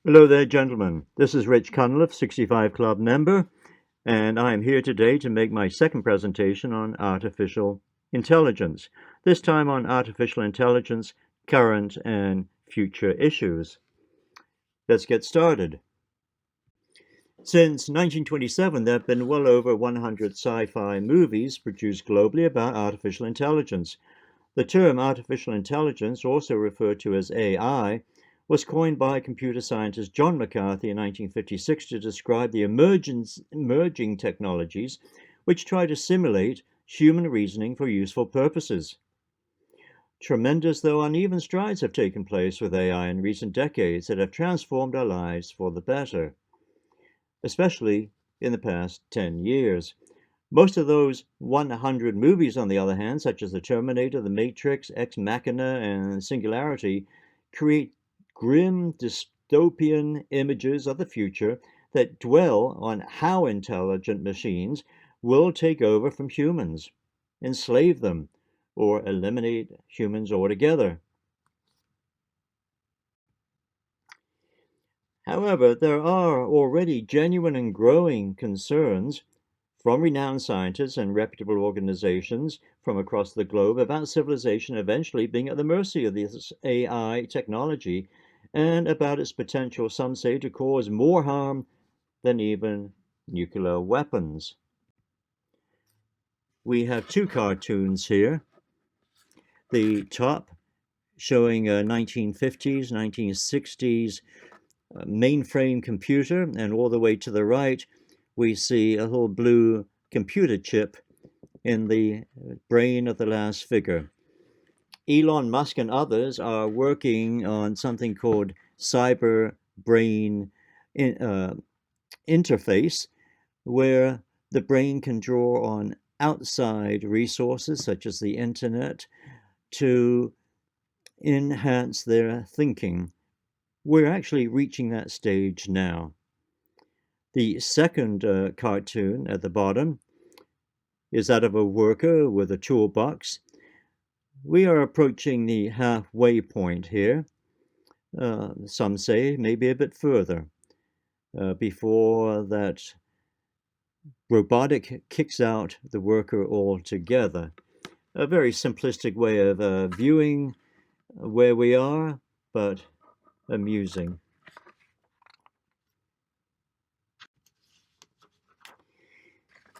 Hello there, gentlemen. This is Rich Cunliffe, 65 Club member, and I am here today to make my second presentation on artificial intelligence, this time on artificial intelligence, current and future issues. Let's get started. Since 1927, there have been well over 100 sci-fi movies produced globally about artificial intelligence. The term artificial intelligence, also referred to as AI, was coined by computer scientist John McCarthy in 1956 to describe the emerging technologies which try to simulate human reasoning for useful purposes. Tremendous though uneven strides have taken place with AI in recent decades that have transformed our lives for the better, especially in the past 10 years. Most of those 100 movies, on the other hand, such as The Terminator, The Matrix, Ex Machina, and Singularity, create grim dystopian images of the future that dwell on how intelligent machines will take over from humans, enslave them, or eliminate humans altogether. However, there are already genuine and growing concerns from renowned scientists and reputable organizations from across the globe about civilization eventually being at the mercy of this AI technology and about its potential, some say, to cause more harm than even nuclear weapons. We have two cartoons here. The top showing a 1950s, 1960s mainframe computer, and all the way to the right we see a little blue computer chip in the brain of the last figure. Elon Musk and others are working on something called cyber brain interface, where the brain can draw on outside resources such as the internet to enhance their thinking. We're actually reaching that stage now. The second cartoon at the bottom is that of a worker with a toolbox. We are approaching the halfway point here. Some say maybe a bit further before that robotic kicks out the worker altogether. A very simplistic way of viewing where we are, but amusing.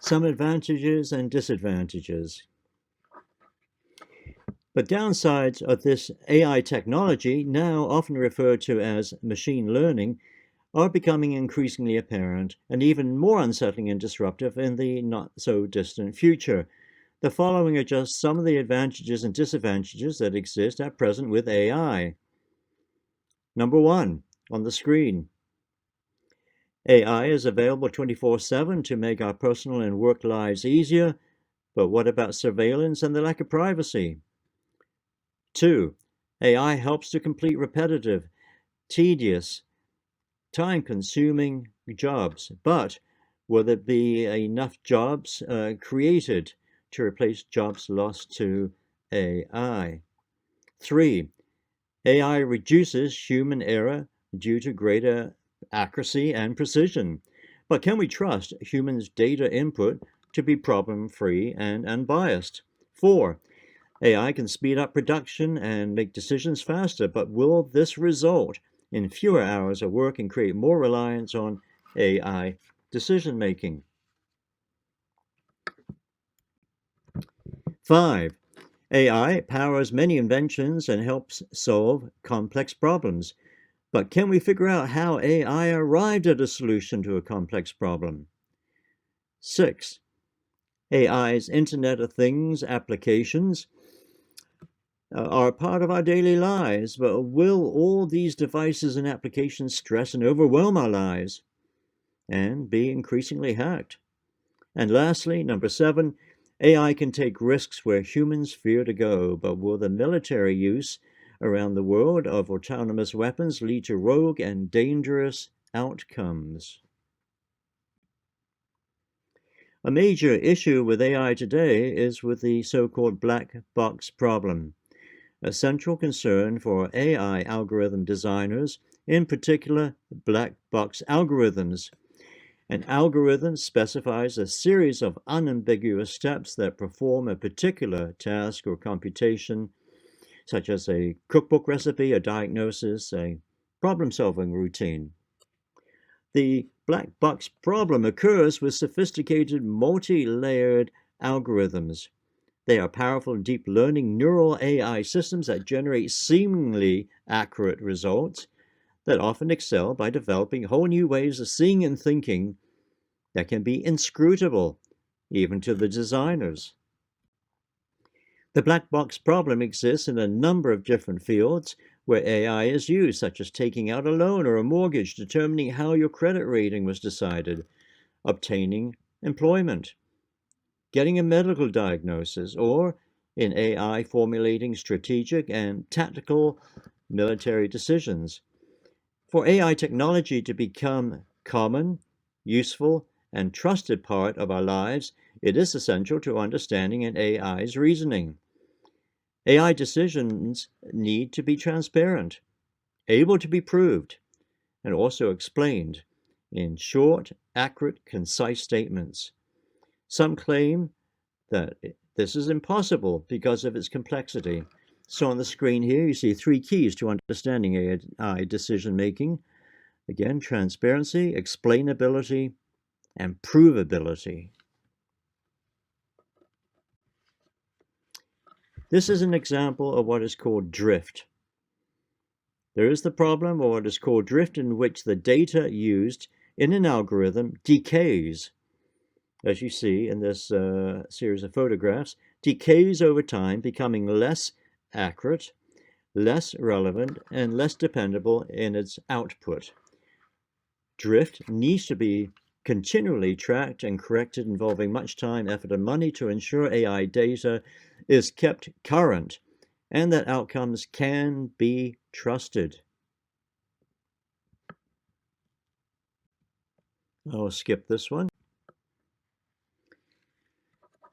Some advantages and disadvantages. But downsides of this AI technology, now often referred to as machine learning, are becoming increasingly apparent and even more unsettling and disruptive in the not-so-distant future. The following are just some of the advantages and disadvantages that exist at present with AI. Number one, on the screen. AI is available 24/7 to make our personal and work lives easier, but what about surveillance and the lack of privacy? 2. AI helps to complete repetitive, tedious, time-consuming jobs, but will there be enough jobs created to replace jobs lost to AI? 3. AI reduces human error due to greater accuracy and precision, but can we trust humans' data input to be problem-free and unbiased? 4. AI can speed up production and make decisions faster, but will this result in fewer hours of work and create more reliance on AI decision making? 5. AI powers many inventions and helps solve complex problems. But can we figure out how AI arrived at a solution to a complex problem? 6. AI's Internet of Things applications are part of our daily lives, but will all these devices and applications stress and overwhelm our lives and be increasingly hacked? And lastly, number 7, AI can take risks where humans fear to go, but will the military use around the world of autonomous weapons lead to rogue and dangerous outcomes? A major issue with AI today is with the so-called black box problem. A central concern for AI algorithm designers in particular black box algorithms. An algorithm specifies a series of unambiguous steps that perform a particular task or computation, such as a cookbook recipe, a diagnosis, a problem-solving routine. The black box problem occurs with sophisticated multi-layered algorithms. They are powerful deep learning neural AI systems that generate seemingly accurate results that often excel by developing whole new ways of seeing and thinking that can be inscrutable, even to the designers. The black box problem exists in a number of different fields where AI is used, such as taking out a loan or a mortgage, determining how your credit rating was decided, obtaining employment, getting a medical diagnosis, or in AI formulating strategic and tactical military decisions. For AI technology to become common, useful, and trusted part of our lives, it is essential to understanding an AI's reasoning. AI decisions need to be transparent, able to be proved, and also explained in short, accurate, concise statements. Some claim that this is impossible because of its complexity. So on the screen here, you see 3 keys to understanding AI decision making. Again, transparency, explainability, and provability. This is an example of what is called drift. There is the problem of what is called drift, in which the data used in an algorithm decays, as you see in this series of photographs, decays over time, becoming less accurate, less relevant, and less dependable in its output. Drift needs to be continually tracked and corrected, involving much time, effort, and money to ensure AI data is kept current and that outcomes can be trusted. I'll skip this one.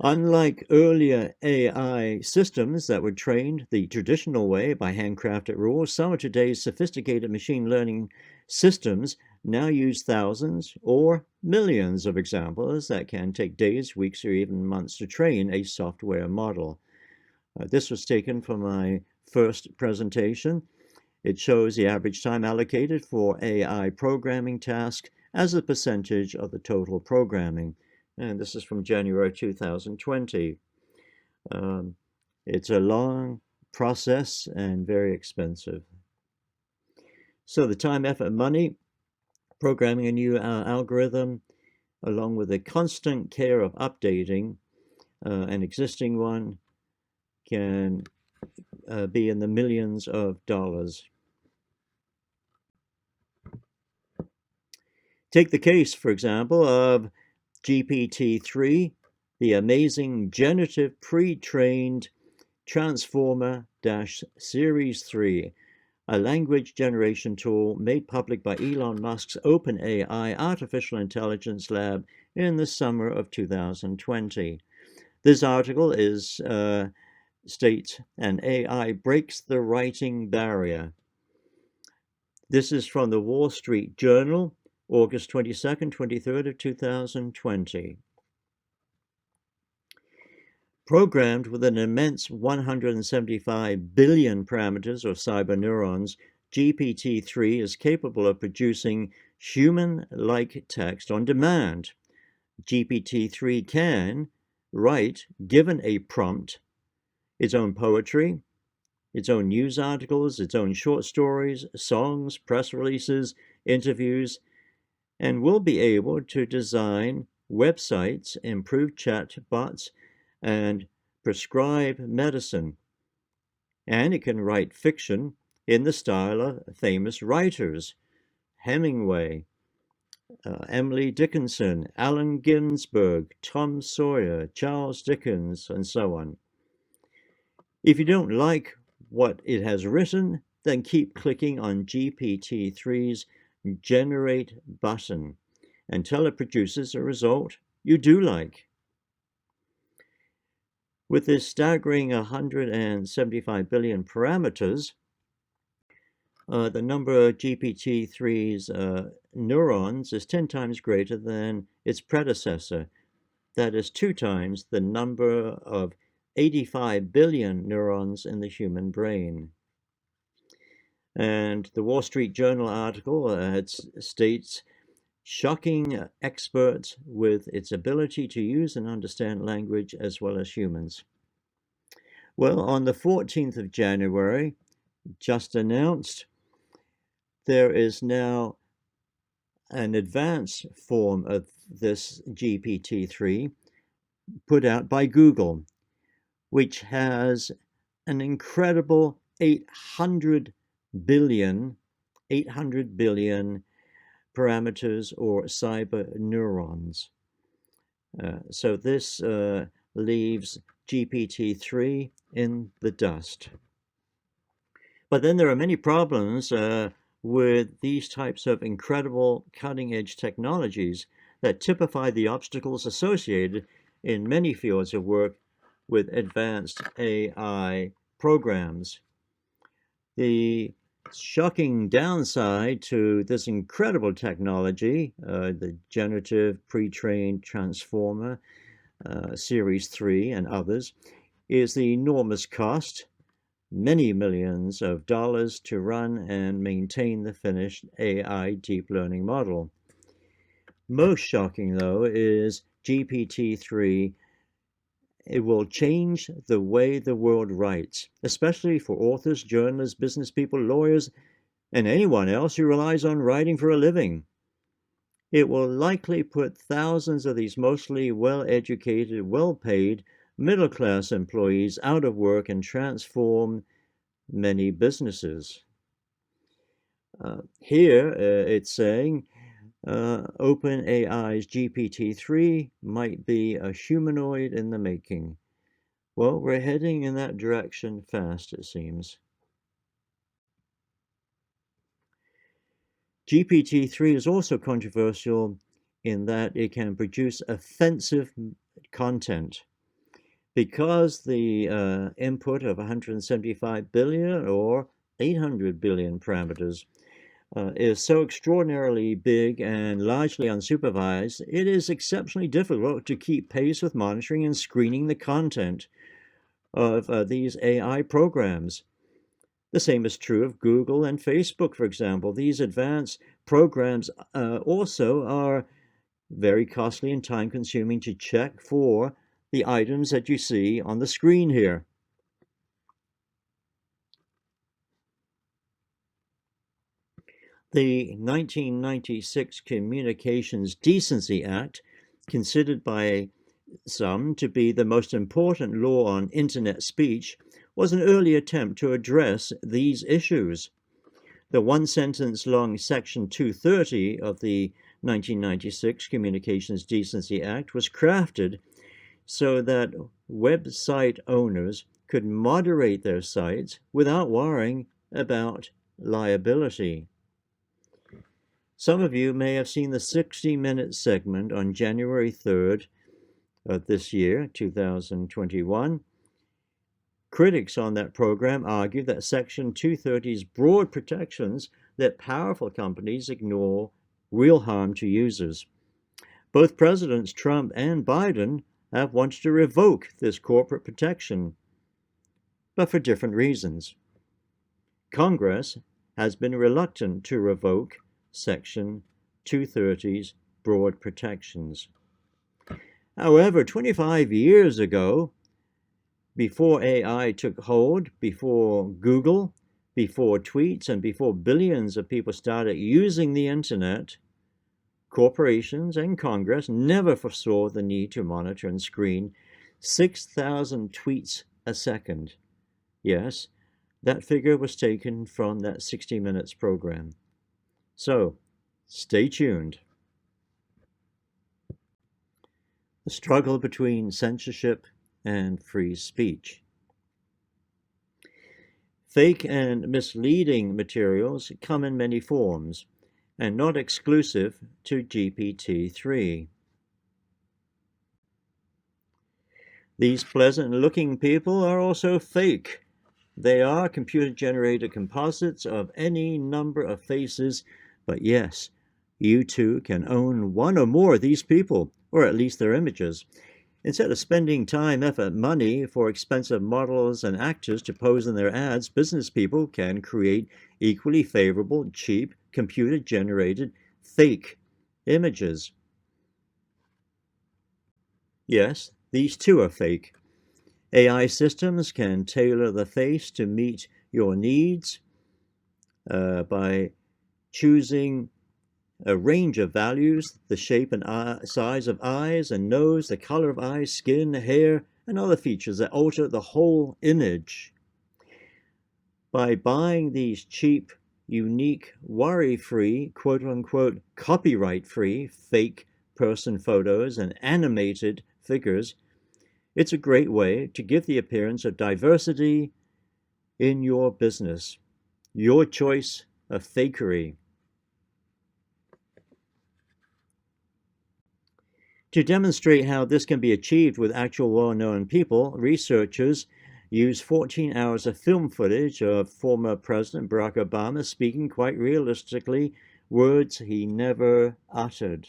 Unlike earlier AI systems that were trained the traditional way by handcrafted rules, some of today's sophisticated machine learning systems now use thousands or millions of examples that can take days, weeks, or even months to train a software model. This was taken from my first presentation. It shows the average time allocated for AI programming tasks as a percentage of the total programming. And this is from January 2020. It's a long process and very expensive. So the time, effort, and money, programming a new algorithm, along with the constant care of updating an existing one, can be in the millions of dollars. Take the case, for example, of GPT-3, the amazing generative pre-trained Transformer-Series 3, a language generation tool made public by Elon Musk's OpenAI artificial intelligence lab in the summer of 2020. This article states an AI breaks the writing barrier. This is from the Wall Street Journal, August 22nd, 23rd of 2020. Programmed with an immense 175 billion parameters or cyber neurons, GPT-3 is capable of producing human-like text on demand. GPT-3 can write, given a prompt, its own poetry, its own news articles, its own short stories, songs, press releases, interviews, and will be able to design websites, improve chatbots, and prescribe medicine. And it can write fiction in the style of famous writers: Hemingway, Emily Dickinson, Allen Ginsberg, Tom Sawyer, Charles Dickens, and so on. If you don't like what it has written, then keep clicking on GPT-3's Generate button until it produces a result you do like. With this staggering 175 billion parameters, The number of GPT-3's neurons is 10 times greater than its predecessor. That is 2 times the number of 85 billion neurons in the human brain. And the Wall Street Journal article states, shocking experts with its ability to use and understand language as well as humans. Well, on the 14th of January, just announced, there is now an advanced form of this GPT-3 put out by Google, which has an incredible 800 billion parameters or cyber neurons. So this leaves GPT-3 in the dust. But then there are many problems with these types of incredible cutting-edge technologies that typify the obstacles associated in many fields of work with advanced AI programs. The shocking downside to this incredible technology, the generative pre-trained transformer, Series 3 and others, is the enormous cost, many millions of dollars to run and maintain the finished AI deep learning model. Most shocking, though, is GPT-3. It will change the way the world writes, especially for authors, journalists, business people, lawyers, and anyone else who relies on writing for a living. It will likely put thousands of these mostly well-educated, well-paid, middle-class employees out of work and transform many businesses. Here it's saying OpenAI's GPT-3 might be a humanoid in the making. Well, we're heading in that direction fast, it seems. GPT-3 is also controversial in that it can produce offensive content. Because the input of 175 billion or 800 billion parameters is so extraordinarily big and largely unsupervised, it is exceptionally difficult to keep pace with monitoring and screening the content of these AI programs. The same is true of Google and Facebook, for example. These advanced programs also are very costly and time-consuming to check for the items that you see on the screen here. The 1996 Communications Decency Act, considered by some to be the most important law on internet speech, was an early attempt to address these issues. The one-sentence-long Section 230 of the 1996 Communications Decency Act was crafted so that website owners could moderate their sites without worrying about liability. Some of you may have seen the 60-minute segment on January 3rd of this year, 2021. Critics on that program argue that Section 230's broad protections let powerful companies ignore real harm to users. Both Presidents Trump and Biden have wanted to revoke this corporate protection, but for different reasons. Congress has been reluctant to revoke Section 230's broad protections. However, 25 years ago, before AI took hold, before Google, before tweets, and before billions of people started using the internet, corporations and Congress never foresaw the need to monitor and screen 6,000 tweets a second. Yes, that figure was taken from that 60 Minutes program. So, stay tuned. The struggle between censorship and free speech. Fake and misleading materials come in many forms and not exclusive to GPT-3. These pleasant-looking people are also fake, They are computer-generated composites of any number of faces, but yes, you too can own one or more of these people, or at least their images. Instead of spending time, effort, money for expensive models and actors to pose in their ads, business people can create equally favorable, cheap, computer-generated fake images. Yes, these too are fake. AI systems can tailor the face to meet your needs by choosing a range of values, the shape and size of eyes and nose, the color of eyes, skin, hair, and other features that alter the whole image. By buying these cheap, unique, worry-free, quote-unquote, copyright-free fake person photos and animated figures, it's a great way to give the appearance of diversity in your business. Your choice of fakery. To demonstrate how this can be achieved with actual well-known people, researchers use 14 hours of film footage of former President Barack Obama speaking quite realistically words he never uttered.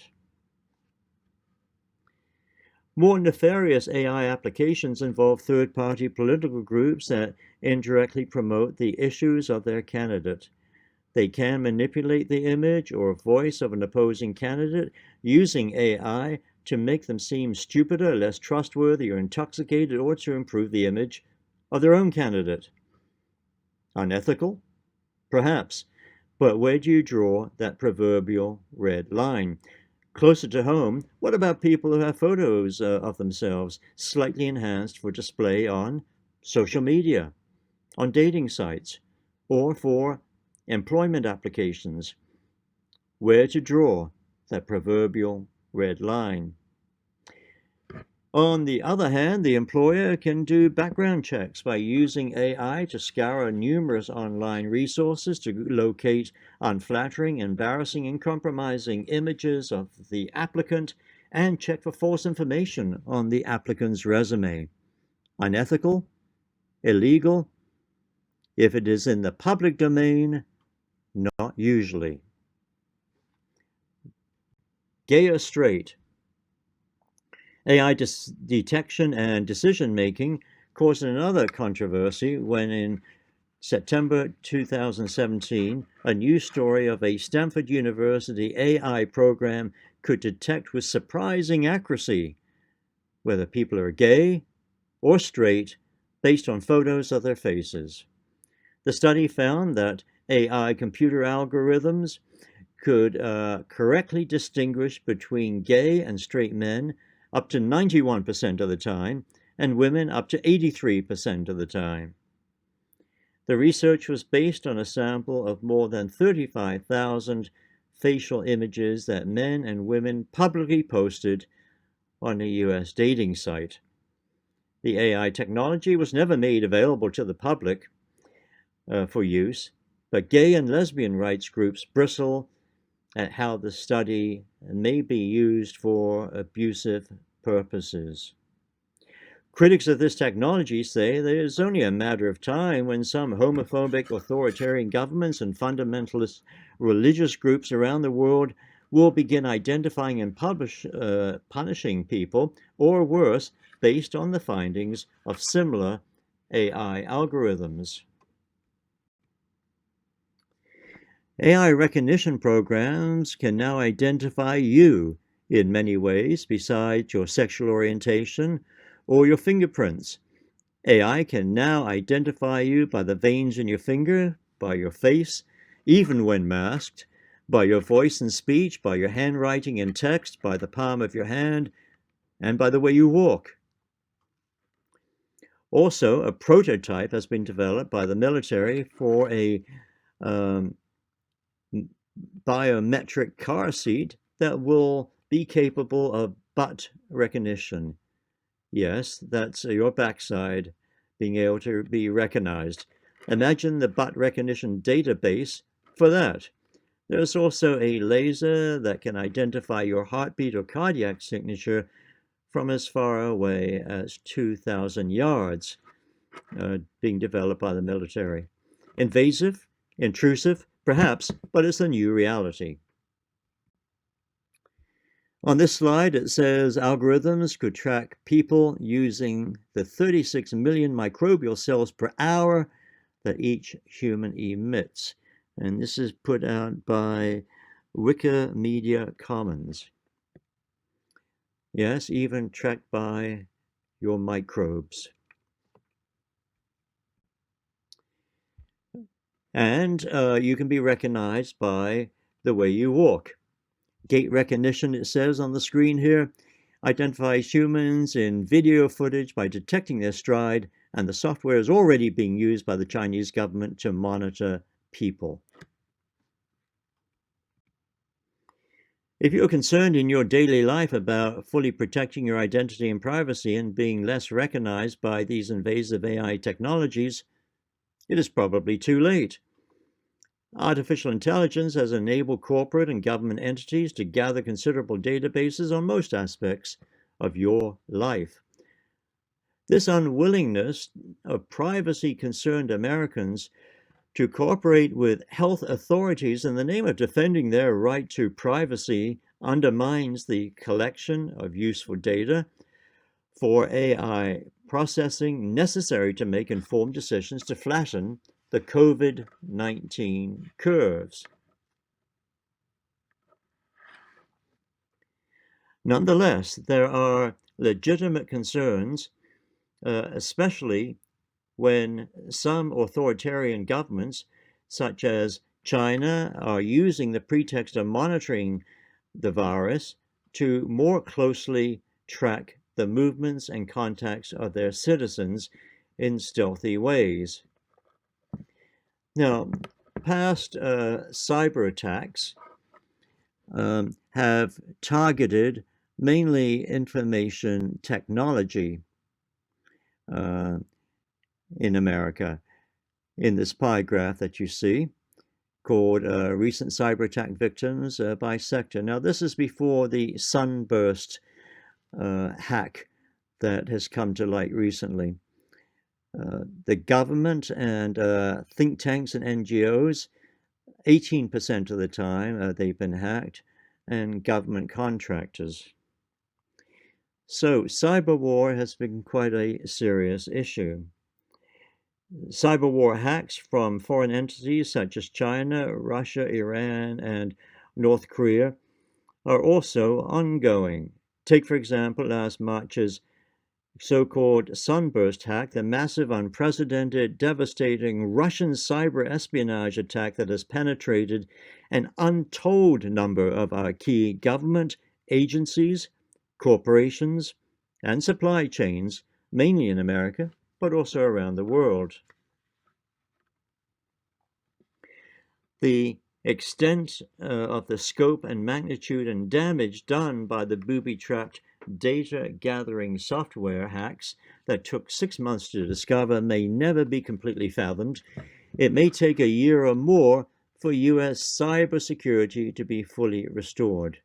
More nefarious AI applications involve third-party political groups that indirectly promote the issues of their candidate. They can manipulate the image or voice of an opposing candidate using AI to make them seem stupider, less trustworthy, or intoxicated, or to improve the image of their own candidate. Unethical? Perhaps. But where do you draw that proverbial red line? Closer to home, what about people who have photos of themselves slightly enhanced for display on social media, on dating sites, or for employment applications? Where to draw that proverbial red line? On the other hand, the employer can do background checks by using AI to scour numerous online resources to locate unflattering, embarrassing, and compromising images of the applicant and check for false information on the applicant's resume. Unethical? Illegal? If it is in the public domain, not usually. Gay or straight? AI detection and decision-making caused another controversy when in September 2017, a news story of a Stanford University AI program could detect with surprising accuracy whether people are gay or straight based on photos of their faces. The study found that AI computer algorithms could correctly distinguish between gay and straight men up to 91% of the time, and women up to 83% of the time. The research was based on a sample of more than 35,000 facial images that men and women publicly posted on a US dating site. The AI technology was never made available to the public for use, but gay and lesbian rights groups bristle at how the study may be used for abusive purposes. Critics of this technology say that it is only a matter of time when some homophobic authoritarian governments and fundamentalist religious groups around the world will begin identifying and punishing people, or worse, based on the findings of similar AI algorithms. AI recognition programs can now identify you in many ways besides your sexual orientation or your fingerprints. AI can now identify you by the veins in your finger, by your face, even when masked, by your voice and speech, by your handwriting and text, by the palm of your hand, and by the way you walk. Also, a prototype has been developed by the military for a biometric car seat that will be capable of butt recognition. Yes, that's your backside being able to be recognized. Imagine the butt recognition database for that. There's also a laser that can identify your heartbeat or cardiac signature from as far away as 2,000 yards. being developed by the military. Invasive, intrusive, perhaps, but it's a new reality. On this slide, it says algorithms could track people using the 36 million microbial cells per hour that each human emits. And this is put out by Wikimedia Commons. Yes, even tracked by your microbes. And you can be recognized by the way you walk. Gait recognition, it says on the screen here, identifies humans in video footage by detecting their stride, and the software is already being used by the Chinese government to monitor people. If you're concerned in your daily life about fully protecting your identity and privacy and being less recognized by these invasive AI technologies, it is probably too late. Artificial intelligence has enabled corporate and government entities to gather considerable databases on most aspects of your life. This unwillingness of privacy-concerned Americans to cooperate with health authorities in the name of defending their right to privacy undermines the collection of useful data for AI processing necessary to make informed decisions to flatten the COVID-19 curves. Nonetheless, there are legitimate concerns, especially when some authoritarian governments, such as China, are using the pretext of monitoring the virus to more closely track the movements and contacts of their citizens in stealthy ways. Now, past cyber attacks have targeted mainly information technology in America. In this pie graph that you see, called Recent Cyber Attack Victims by Sector. Now, this is before the Sunburst hack that has come to light recently. The government and think tanks and NGOs, 18% of the time they've been hacked, and government contractors. So cyber war has been quite a serious issue. Cyber war hacks from foreign entities such as China, Russia, Iran, and North Korea are also ongoing. Take, for example, last March's so-called Sunburst hack, the massive, unprecedented, devastating Russian cyber espionage attack that has penetrated an untold number of our key government agencies, corporations, and supply chains, mainly in America, but also around the world. The extent of the scope and magnitude and damage done by the booby-trapped data gathering software hacks that took 6 months to discover may never be completely fathomed. It may take a year or more for U.S. cybersecurity to be fully restored.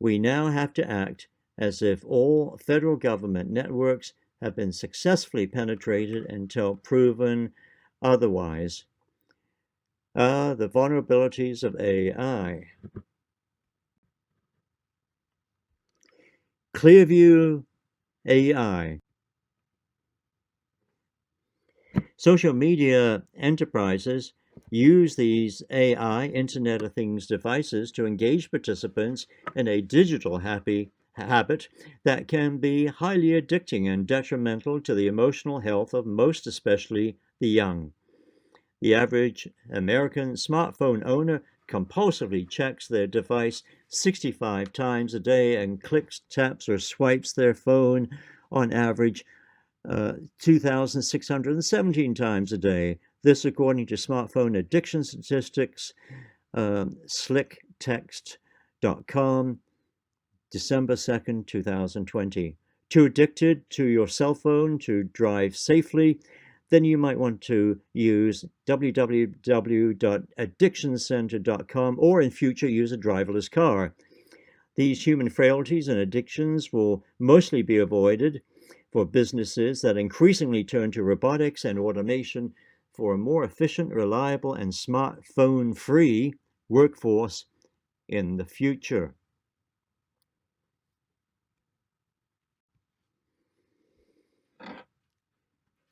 We now have to act as if all federal government networks have been successfully penetrated until proven otherwise. The vulnerabilities of AI. Clearview AI. Social media enterprises use these AI, Internet of Things devices to engage participants in a digital habit that can be highly addicting and detrimental to the emotional health of most, especially the young. The average American smartphone owner compulsively checks their device 65 times a day and clicks, taps, or swipes their phone on average 2,617 times a day. This according to smartphone addiction statistics, slicktext.com, December 2nd, 2020. Too addicted to your cell phone to drive safely? Then you might want to use www.addictioncenter.com, or in future use a driverless car. These human frailties and addictions will mostly be avoided for businesses that increasingly turn to robotics and automation for a more efficient, reliable, and smartphone-free workforce in the future.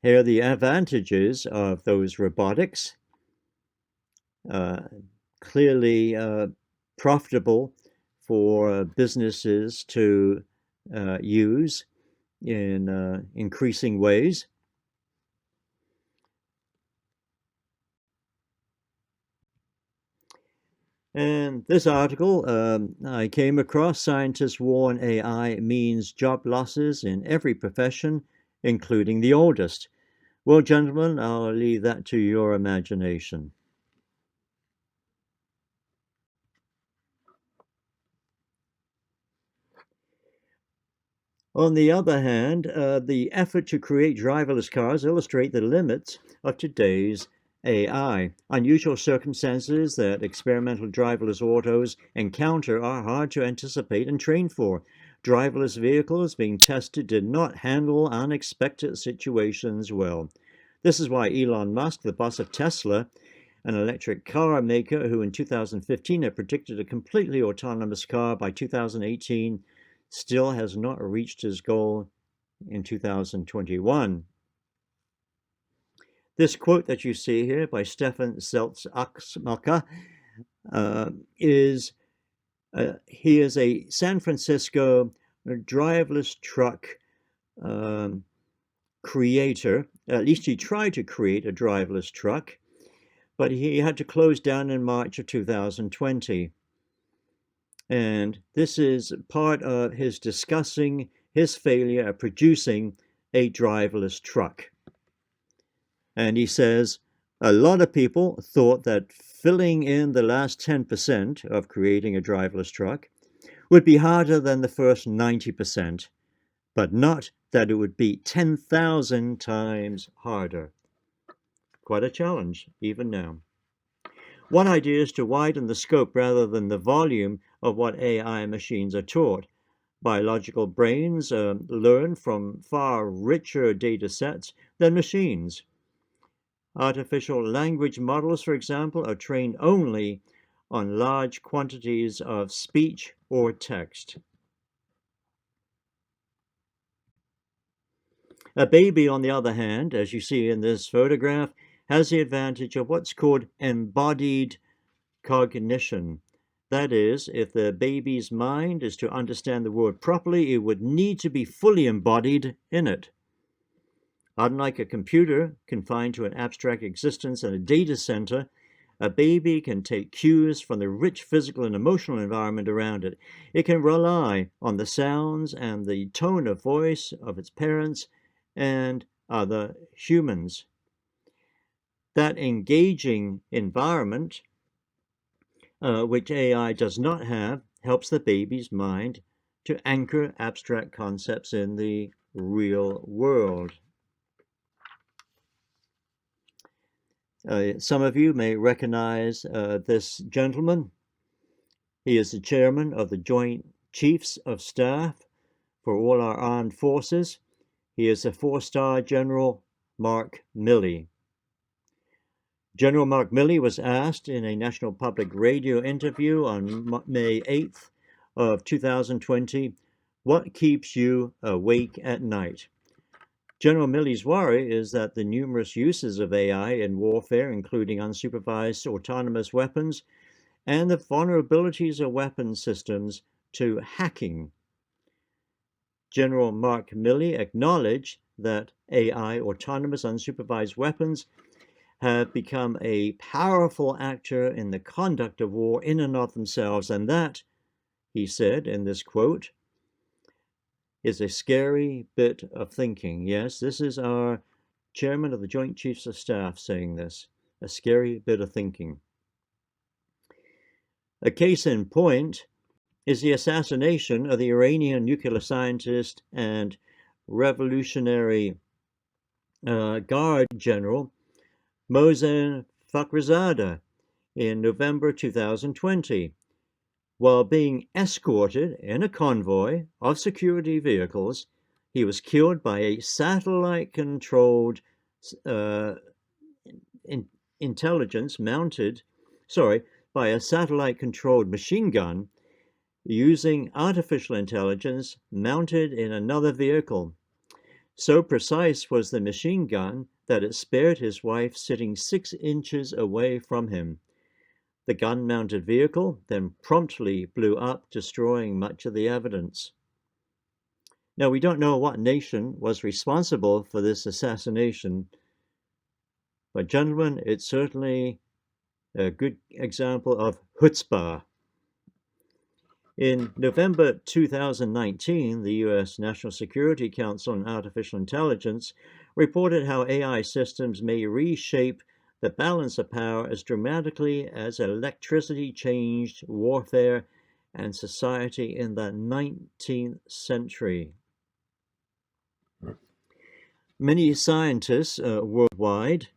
Here are the advantages of those robotics. Clearly profitable for businesses to use in increasing ways. And this article I came across, scientists warn AI means job losses in every profession, including the oldest. Well, gentlemen, I'll leave that to your imagination. On the other hand, the effort to create driverless cars illustrate the limits of today's AI. Unusual circumstances that experimental driverless autos encounter are hard to anticipate and train for. Driverless vehicles being tested did not handle unexpected situations well. This is why Elon Musk, the boss of Tesla, an electric car maker who in 2015 had predicted a completely autonomous car by 2018, still has not reached his goal in 2021. This quote that you see here by Stefan Zeltz-Axmacher he is a San Francisco driverless truck creator. At least he tried to create a driverless truck, but he had to close down in March of 2020. And this is part of his discussing his failure at producing a driverless truck. And he says, a lot of people thought that filling in the last 10% of creating a driverless truck would be harder than the first 90%, but not that it would be 10,000 times harder. Quite a challenge, even now. One idea is to widen the scope rather than the volume of what AI machines are taught. Biological brains learn from far richer data sets than machines. Artificial language models, for example, are trained only on large quantities of speech or text. A baby, on the other hand, as you see in this photograph, has the advantage of what's called embodied cognition. That is, if the baby's mind is to understand the world properly, it would need to be fully embodied in it. Unlike a computer confined to an abstract existence in a data center, a baby can take cues from the rich physical and emotional environment around it. It can rely on the sounds and the tone of voice of its parents and other humans. That engaging environment, which AI does not have, helps the baby's mind to anchor abstract concepts in the real world. Some of you may recognize this gentleman. He is the chairman of the Joint Chiefs of Staff for all our armed forces. He is a four-star General Mark Milley. General Mark Milley was asked in a National Public Radio interview on May 8th of 2020, what keeps you awake at night? General Milley's worry is that the numerous uses of AI in warfare, including unsupervised autonomous weapons, and the vulnerabilities of weapon systems to hacking. General Mark Milley acknowledged that AI, autonomous unsupervised weapons, have become a powerful actor in the conduct of war in and of themselves, and that, he said in this quote, is a scary bit of thinking. Yes, this is our chairman of the Joint Chiefs of Staff saying this, a scary bit of thinking. A case in point is the assassination of the Iranian nuclear scientist and Revolutionary Guard General Mohsen Fakhrizadeh in November 2020. While being escorted in a convoy of security vehicles, He was killed by a satellite-controlled uh, intelligence mounted, by a satellite-controlled machine gun using artificial intelligence mounted in another vehicle. So precise was the machine gun that it spared his wife sitting 6 inches away from him. The gun-mounted vehicle then promptly blew up, destroying much of the evidence. Now, we don't know what nation was responsible for this assassination, but gentlemen, it's certainly a good example of chutzpah. In November 2019, the U.S. National Security Council on Artificial Intelligence reported how AI systems may reshape the balance of power as dramatically as electricity changed warfare and society in the 19th century. Many scientists worldwide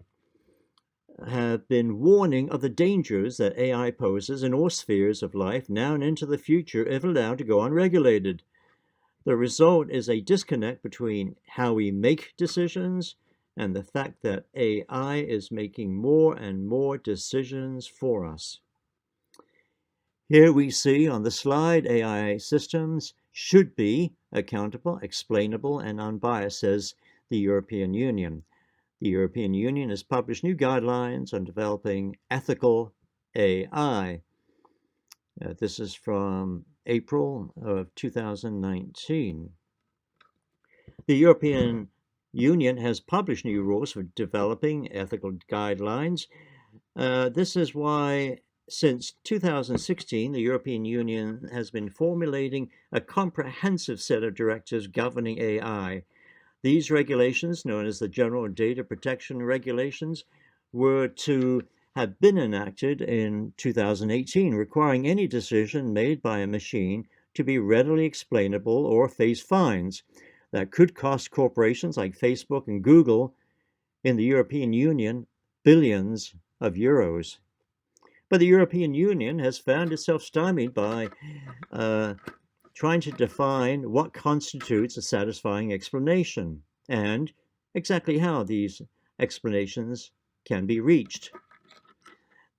have been warning of the dangers that AI poses in all spheres of life now and into the future if allowed to go unregulated. The result is a disconnect between how we make decisions and the fact that AI is making more and more decisions for us. Here we see on the slide AI systems should be accountable, explainable, and unbiased, says the European Union. The European Union has published new guidelines on developing ethical AI. This is from April of 2019. The European Union has published new rules for developing ethical guidelines. This is why, since 2016, the European Union has been formulating a comprehensive set of directives governing AI. These regulations, known as the General Data Protection Regulations, were to have been enacted in 2018, requiring any decision made by a machine to be readily explainable or face fines that could cost corporations like Facebook and Google in the European Union billions of euros. But the European Union has found itself stymied by trying to define what constitutes a satisfying explanation and exactly how these explanations can be reached.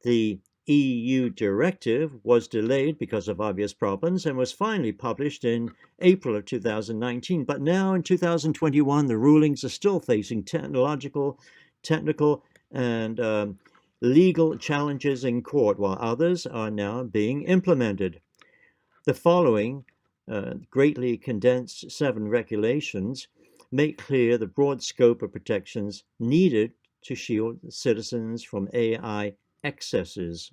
The EU directive was delayed because of obvious problems and was finally published in April of 2019. But now in 2021, the rulings are still facing technical, and legal challenges in court, while others are now being implemented. The following greatly condensed 7 regulations make clear the broad scope of protections needed to shield citizens from AI excesses.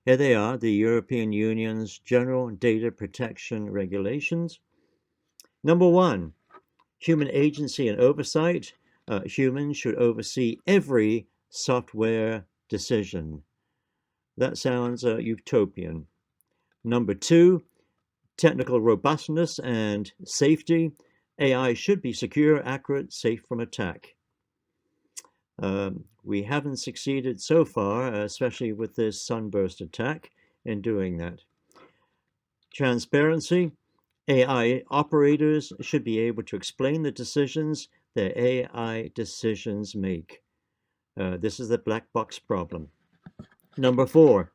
Here they are, the European Union's General Data Protection Regulations. Number 1, human agency and oversight. Humans should oversee every software decision. That sounds utopian. Number 2, technical robustness and safety. AI should be secure, accurate, safe from attack. We haven't succeeded so far, especially with this sunburst attack, in doing that. Transparency. AI operators should be able to explain the decisions their AI decisions make. This is the black box problem. Number 4,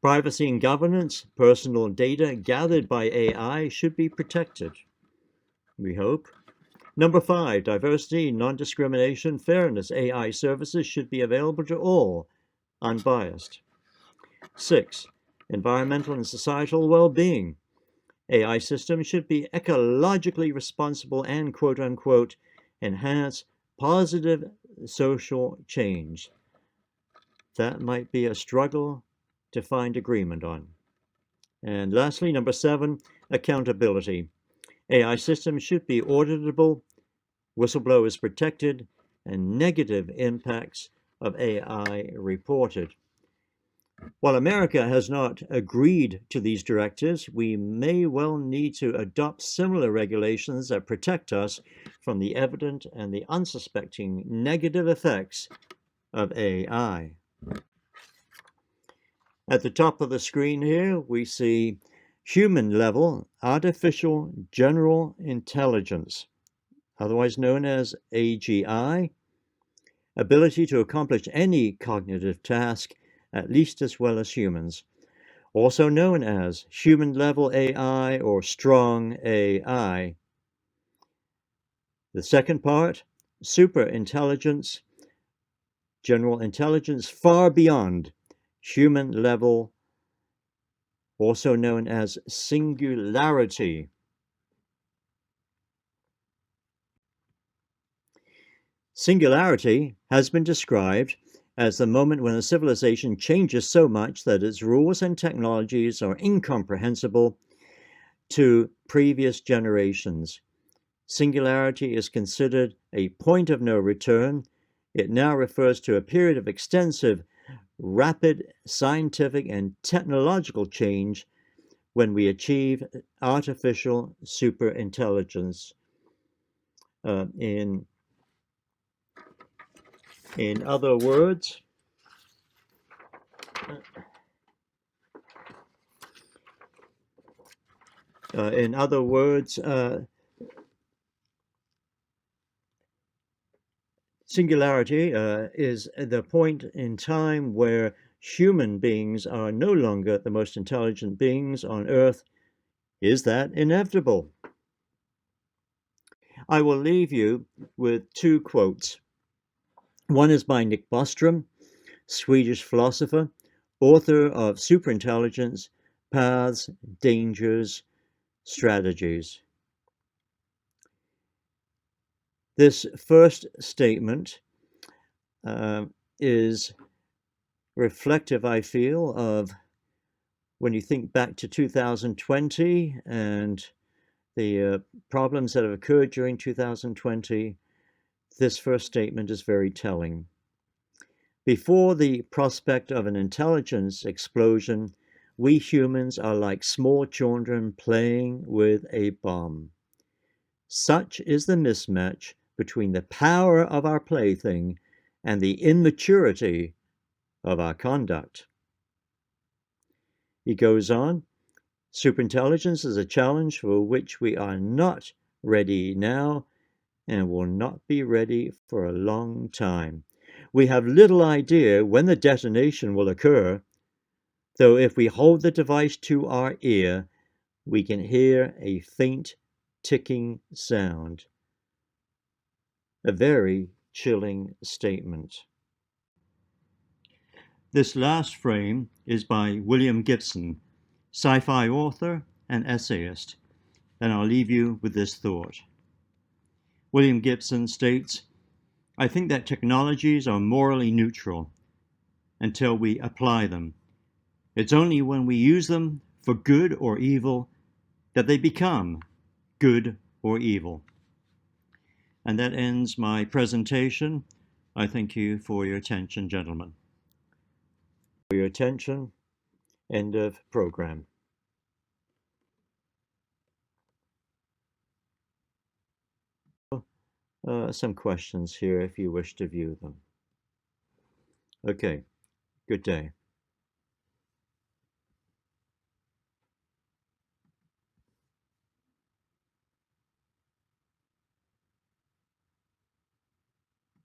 privacy and governance. Personal data gathered by AI should be protected, we hope. Number 5, diversity, non-discrimination, fairness. AI services should be available to all, unbiased. 6, environmental and societal well-being. AI systems should be ecologically responsible and, quote-unquote, enhance positive social change. That might be a struggle to find agreement on. And lastly, number 7, accountability. AI systems should be auditable, whistleblowers protected, and negative impacts of AI reported. While America has not agreed to these directives, we may well need to adopt similar regulations that protect us from the evident and the unsuspecting negative effects of AI. At the top of the screen here, we see Human level artificial general intelligence, otherwise known as AGI, ability to accomplish any cognitive task at least as well as humans, also known as human level AI or strong AI. The second part, super intelligence, general intelligence far beyond human level, also known as singularity. Singularity has been described as the moment when a civilization changes so much that its rules and technologies are incomprehensible to previous generations. Singularity is considered a point of no return. It now refers to a period of extensive, rapid scientific and technological change when we achieve artificial superintelligence. In other words, singularity is the point in time where human beings are no longer the most intelligent beings on Earth. Is that inevitable? I will leave you with two quotes. One is by Nick Bostrom, Swedish philosopher, author of Superintelligence, Paths, Dangers, Strategies. This first statement is reflective, I feel, of when you think back to 2020 and the problems that have occurred during 2020. This first statement is very telling. Before the prospect of an intelligence explosion, we humans are like small children playing with a bomb. Such is the mismatch between the power of our plaything and the immaturity of our conduct. He goes on, superintelligence is a challenge for which we are not ready now and will not be ready for a long time. We have little idea when the detonation will occur, though if we hold the device to our ear, we can hear a faint ticking sound. A very chilling statement. This last frame is by William Gibson, sci-fi author and essayist, and I'll leave you with this thought. William Gibson states, I think that technologies are morally neutral until we apply them. It's only when we use them for good or evil that they become good or evil. And that ends my presentation. I thank you for your attention, gentlemen. For your attention, end of program. Some questions here if you wish to view them. Okay, good day.